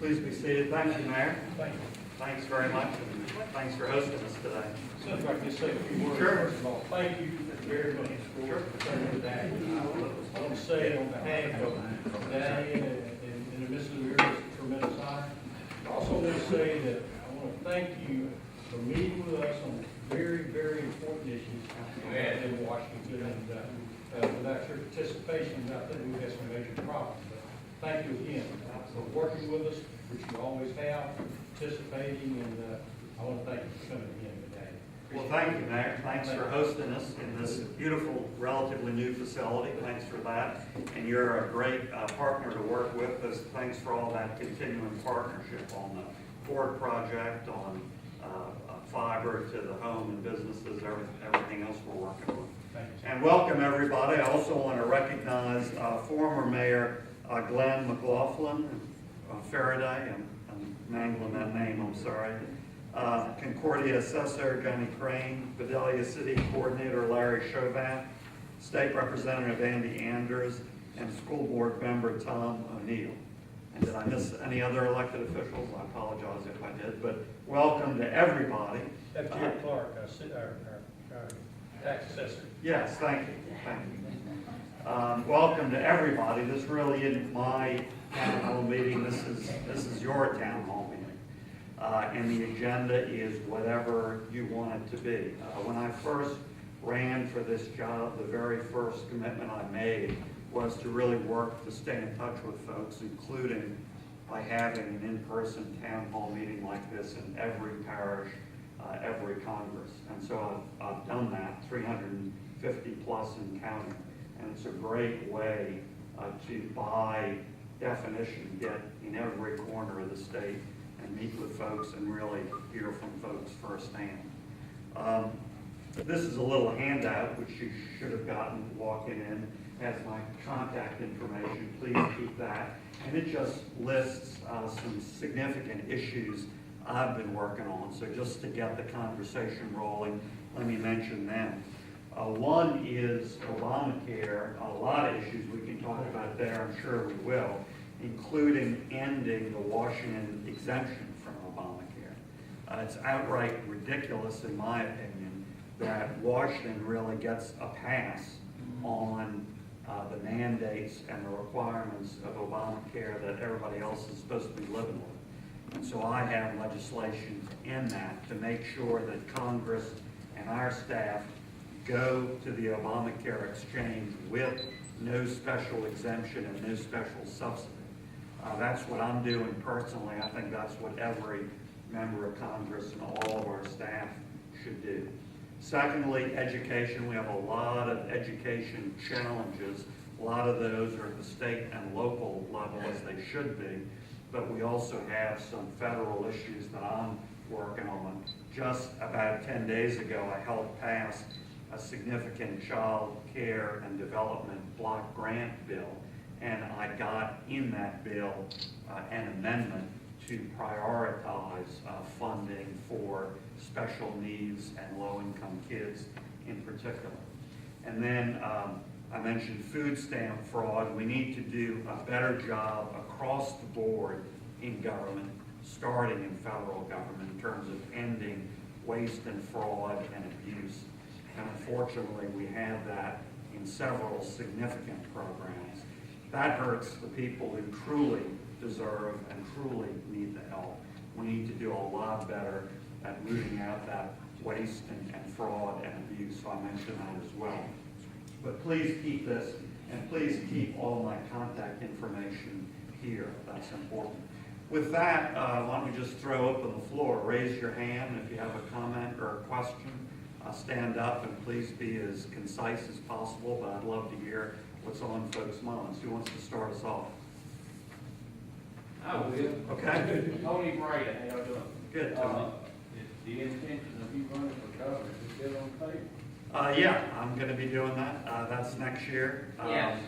Please be seated. Thank you, Mayor. Thank you. Thanks very much, and thanks for hosting us today. So if I could say a few words, Sure. first of all, thank you very much for serving that. I want to say on behalf of Vidalia and Mrs. Weir's tremendous honor. I also want to say that I want to thank you for meeting with us on very, very important issues in Washington. And without your participation, I think we've had some major problems. But thank you again for working with us, which you always have, participating, and I want to thank you for coming again today. Well, thank you, Mayor. Thanks for hosting us in this beautiful, relatively new facility. Thanks for that. And you're a great partner to work with. Thanks for all that continuing partnership on the Ford project, on fiber to the home and businesses, everything else we're working on. Thanks. And welcome, everybody. I also want to recognize former Mayor Glenn McLaughlin, Faraday, I'm mangling that name, I'm sorry. Concordia Assessor Johnny Crane, Vidalia City Coordinator Larry Chauvin, State Representative Andy Anders, and School Board Member Tom O'Neill. And did I miss any other elected officials? I apologize if I did, but welcome to everybody. FJ Clark, our tax assessor. Yes, thank you, thank you. Welcome to everybody. This really isn't my town hall meeting, this is your town hall meeting. And the agenda is whatever you want it to be. When I first ran for this job, the very first commitment I made was to really work to stay in touch with folks, including by having an in-person town hall meeting like this in every parish, every Congress. And so I've done that, 350 plus in counting. And it's a great way to, by definition, get in every corner of the state and meet with folks and really hear from folks firsthand. This is a little handout, which you should have gotten walking in. Has my contact information, please keep that. And it just lists some significant issues I've been working on. So just to get the conversation rolling, let me mention them. One is Obamacare, a lot of issues we can talk about there, I'm sure we will, including ending the Washington exemption from Obamacare. It's outright ridiculous, in my opinion, that Washington really gets a pass on the mandates and the requirements of Obamacare that everybody else is supposed to be living with. And so I have legislation in that to make sure that Congress and our staff go to the Obamacare exchange with no special exemption and no special subsidy. That's what I'm doing personally. I think that's what every member of Congress and all of our staff should do. Secondly, education. We have a lot of education challenges. A lot of those are at the state and local level, as they should be, but we also have some federal issues that I'm working on. Just about 10 days ago, I helped pass a significant child care and development block grant bill, and I got in that bill an amendment to prioritize funding for special needs and low-income kids in particular. And then I mentioned food stamp fraud. We need to do a better job across the board in government, starting in federal government, in terms of ending waste and fraud and abuse. And unfortunately, we have that in several significant programs. That hurts the people who truly deserve and truly need the help. We need to do a lot better at rooting out that waste and fraud and abuse, so I mentioned that as well. But please keep this, and please keep all my contact information here. That's important. With that, why don't we just throw open the floor. Raise your hand if you have a comment or a question. Stand up and please be as concise as possible, but I'd love to hear what's on folks' minds. Who wants to start us off? I will. Okay. Tony Bray, how y'all doing? Good, Tony. Is the intention of you running for governor is still on the table? Yeah, I'm going to be doing that. That's next year. Yes.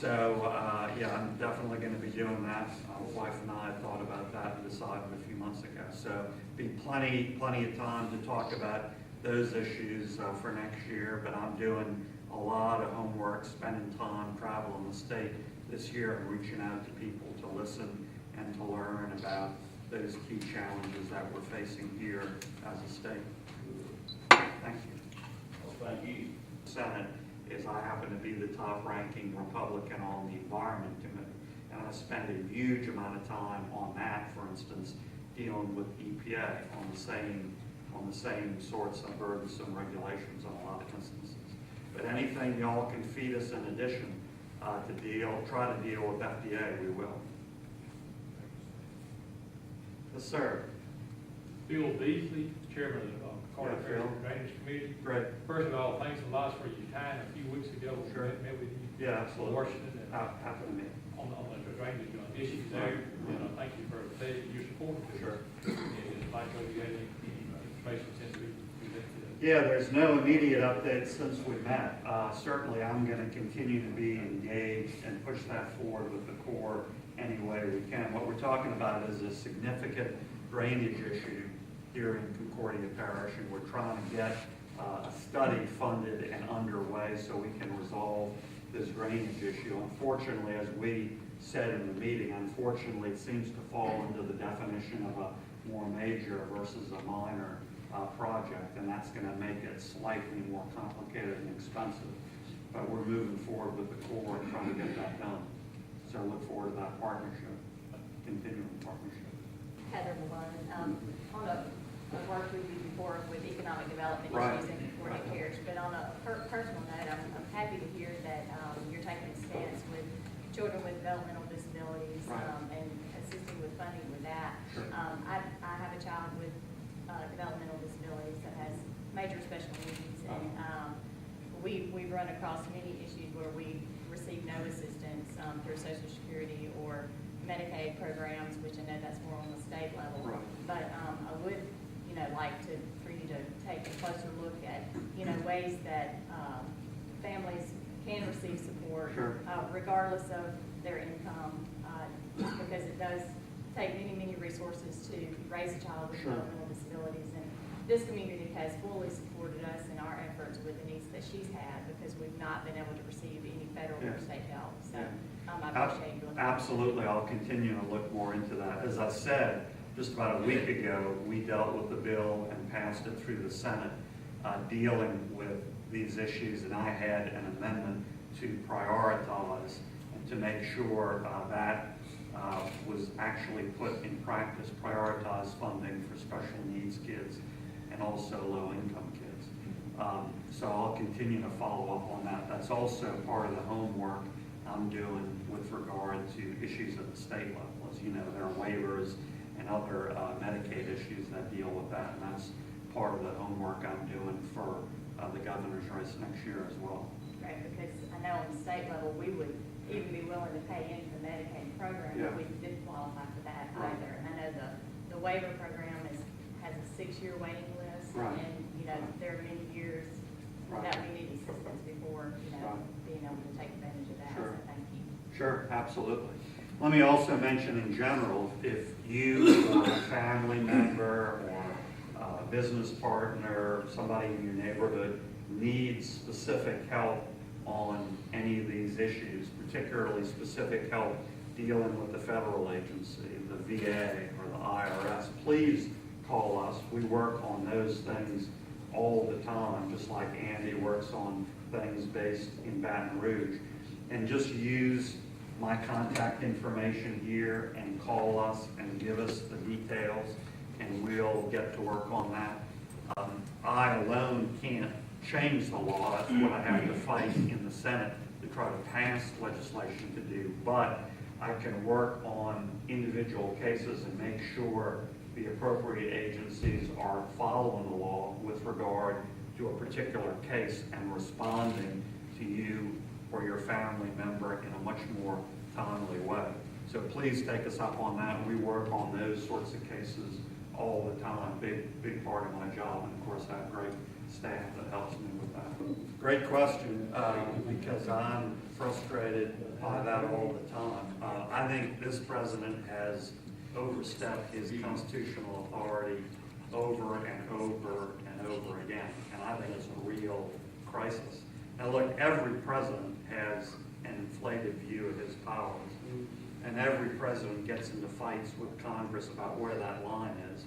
Yeah, I'm definitely going to be doing that. My wife and I thought about that and decided a few months ago. So be plenty of time to talk about those issues for next year. But I'm doing a lot of homework, spending time traveling the state this year and reaching out to people to listen and to learn about those key challenges that we're facing here as a state. Thank you. Well, thank you. Senate is I happen to be the top ranking Republican on the Environment Committee. And I spend a huge amount of time on that, for instance, dealing with EPA on the same sorts of burdensome regulations in a lot of instances. But anything y'all can feed us in addition to try to deal with FDA, we will. Yes, sir. Bill Beasley, Chairman of the Carter Yeah, Parish Phil. Drainage Committee. Great. First of all, thanks a lot for your time a few weeks ago. We Sure. met with you. Yeah, In absolutely. Washington and Happen to me. on the drainage issues there. And thank you for your support. Sure. And Mike, do you have any information since we presented? Yeah, there's no immediate updates since we met. Certainly, I'm going to continue to be engaged and push that forward with the Corps any way we can. What we're talking about is a significant drainage issue here in Concordia Parish, and we're trying to get a study funded and underway so we can resolve this drainage issue. Unfortunately, as we said in the meeting, unfortunately, it seems to fall into the definition of a more major versus a minor project, and that's going to make it slightly more complicated and expensive. But we're moving forward with the Corps and trying to get that done. So I look forward to that partnership, continuing partnership. Heather Malone, I've worked with you before with economic development Right. issues in Concordia Parish, but on a personal note, I'm happy to hear that you're taking a stance with children with developmental disabilities Right. and assisting with funding with that. Sure. I have a child with developmental disabilities that has major special needs, and we've run across many issues where we receive no assistance through Social Security or Medicaid programs, which I know that's more on the state level. Right. But I would, like for you to take a closer look at, ways that families can receive support. Sure. Regardless of their income, just because it does take many resources to raise a child with Sure. developmental disabilities. And this community has fully supported us in our efforts with the needs that she's had, because we've not been able to receive any federal or Yeah. state help. So Yeah. I appreciate you doing that. Absolutely, I'll continue to look more into that. As I said, just about a week ago, we dealt with the bill and passed it through the Senate, dealing with these issues, and I had an amendment to prioritize and to make sure that was actually put in practice, prioritize funding for special needs kids and also low-income kids. So I'll continue to follow up on that. That's also part of the homework I'm doing with regard to issues at the state level. As you know, there are waivers and other Medicaid issues that deal with that, and that's part of the homework I'm doing for the governor's race next year as well. Right, because I know on the state level, we would even be willing to pay into the Medicaid program Yeah. if we didn't qualify for that Right. either. I know the waiver program has a 6-year waiting list. Right. And, there are many years Right. that we need assistance before, Right. being able to take advantage of that. Sure. So thank you. Sure, absolutely. Let me also mention in general, if you or a family member or a business partner, somebody in your neighborhood needs specific help on any of these issues, particularly specific help dealing with the federal agency, the VA or the IRS, please call us. We work on those things all the time, just like Andy works on things based in Baton Rouge. And just use my contact information here and call us and give us the details, and we'll get to work on that. I alone can't change the law. That's what I have to fight in the Senate to try to pass legislation to do. But I can work on individual cases and make sure the appropriate agencies are following the law with regard to a particular case and responding to you or your family member in a much more timely way. So please take us up on that. We work on those sorts of cases all the time. Big part of my job, and of course I have great staff that helps me with that. Great question, because I'm frustrated by that all the time. I think this president has overstepped his constitutional authority over and over and over again, and I think it's a real crisis. Now look, every president has an inflated view of his powers, and every president gets into fights with Congress about where that line is.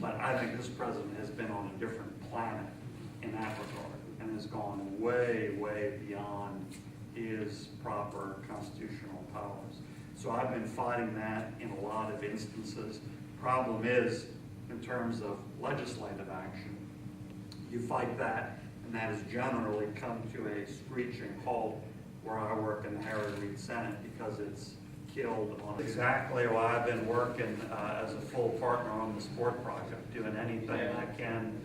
But I think this president has been on a different planet in that regard and has gone way, way beyond his proper constitutional powers. So I've been fighting that in a lot of instances. Problem is, in terms of legislative action, you fight that, and that has generally come to a screeching halt where I work in the Harry Reid Senate because it's killed on exactly why I've been working as a full partner on the sport project, doing anything I can,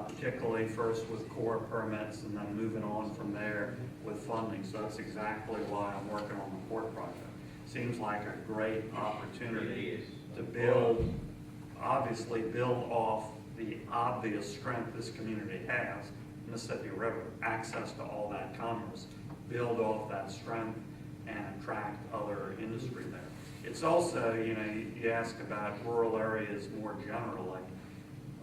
particularly first with core permits and then moving on from there with funding. So that's exactly why I'm working on the port project. Seems like a great opportunity to build, obviously build off the obvious strength this community has, Mississippi River, access to all that commerce, build off that strength and attract other industry there. It's also, you know, you ask about rural areas more generally.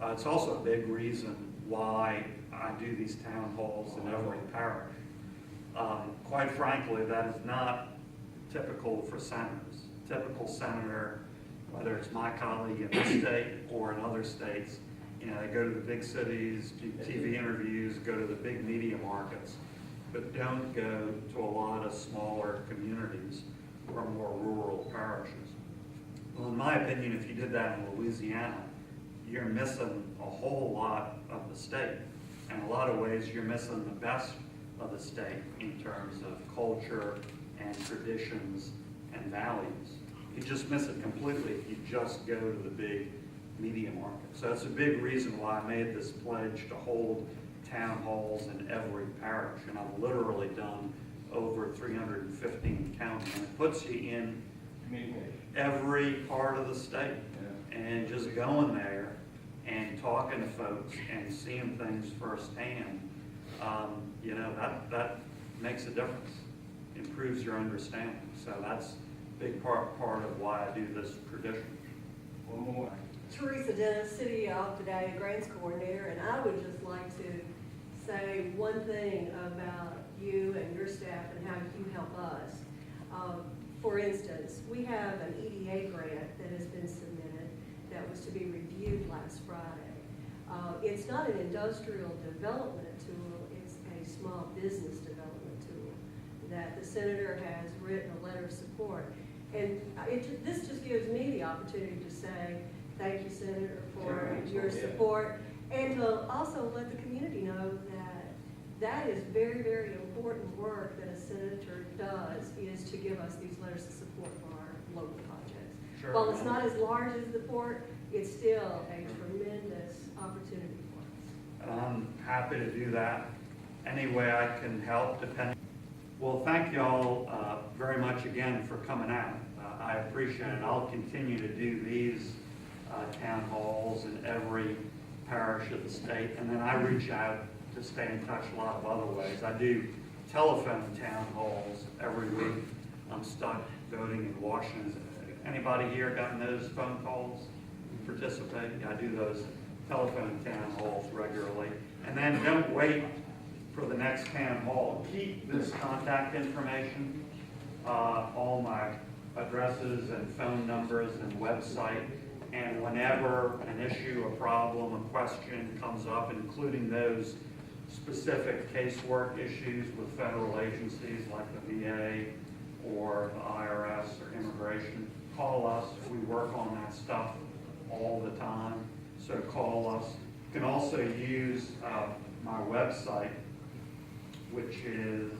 It's also a big reason why I do these town halls in every parish. Quite frankly, that is not typical for senators. Typical senator, whether it's my colleague in this state or in other states, you know, they go to the big cities, do TV interviews, go to the big media markets, but don't go to a lot of smaller communities or more rural parishes. Well, in my opinion, if you did that in Louisiana, you're missing a whole lot of the state. In a lot of ways, you're missing the best of the state in terms of culture and traditions and values. You just miss it completely if you just go to the big media market. So it's a big reason why I made this pledge to hold town halls in every parish, and I've literally done over 315 counties. And it puts you in every part of the state, and just going there and talking to folks and seeing things firsthand, you know, that makes a difference, improves your understanding. So that's a big part of why I do this tradition. One more. Teresa Dennis, City of Vidalia Grants Coordinator, and I would just like to say one thing about you and your staff and how you help us. For instance, we have an EDA grant that has been submitted that was to be reviewed last Friday. It's not an industrial development tool, it's a small business development tool that the Senator has written a letter of support. And this just gives me the opportunity to say, thank you, Senator, for your support, and to also let the community know that that is very, very important work that a senator does, is to give us these letters of support for our local projects. Sure. While it's not as large as the port, it's still a tremendous opportunity for us. And I'm happy to do that any way I can help, depending. Well, thank you all very much again for coming out. I appreciate it. I'll continue to do these town halls in every parish of the state, and then I reach out to stay in touch a lot of other ways. I do telephone town halls every week. I'm stuck voting in Washington. Anybody here gotten those phone calls? Participate? I do those telephone town halls regularly. And then don't wait for the next town hall. Keep this contact information, all my addresses and phone numbers and website. And whenever an issue, a problem, a question comes up, including those specific casework issues with federal agencies like the VA or the IRS or immigration, call us. We work on that stuff all the time, so call us. You can also use my website, which is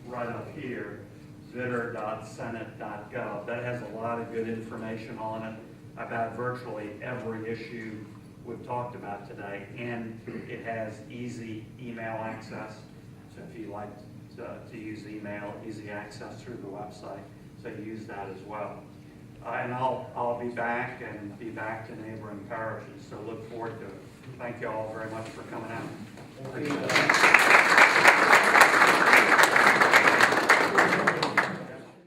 right up here, vitter.senate.gov. That has a lot of good information on it about virtually every issue we've talked about today, and it has easy email access. So if you like to use email, easy access through the website, so use that as well. And I'll be back to neighboring parishes, so look forward to it. Thank you all very much for coming out. Appreciate it.